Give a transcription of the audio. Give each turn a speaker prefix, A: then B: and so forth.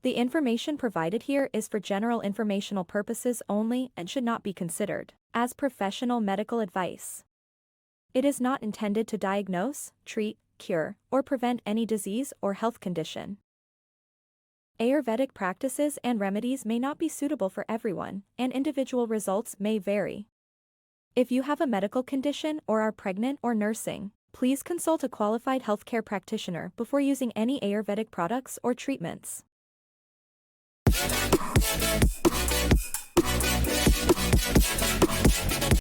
A: The information provided here is for general informational purposes only and should not be considered as professional medical advice. It is not intended to diagnose, treat, cure, or prevent any disease or health condition. Ayurvedic practices and remedies may not be suitable for everyone, and individual results may vary. If you have a medical condition or are pregnant or nursing, please consult a qualified healthcare practitioner before using any Ayurvedic products or treatments.